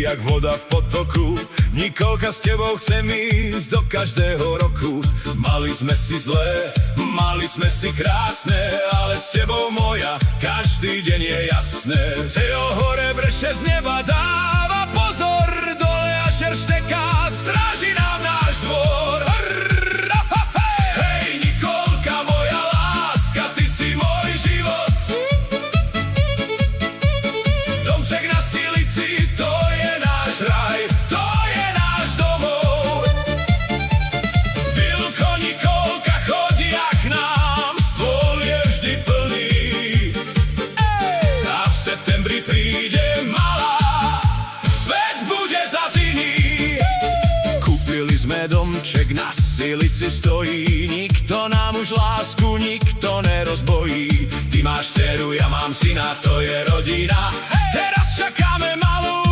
jak voda v potoku. Nikolka, s tebou chcem ísť do každého roku. Mali sme si zlé, mali sme si krásne, ale s tebou moja každý deň je jasné. Teo hore breše z neba, dáva pozor, dole a šer šteká, stráži nám náš dvor. Hej, Nikolka, moja láska, ty si môj život. Domček na Silici, to je náš raj, to je náš domov. Vilko, Nikolka, chodia k nám, stôl je vždy plný. A v septembri príde malá, svet bude zas iný. Kúpili sme domček, na Silici stojí, nikto nám už lásku, nikto nerozbojí. Ty máš dceru, ja mám syna, to je rodina. Teraz čakáme malú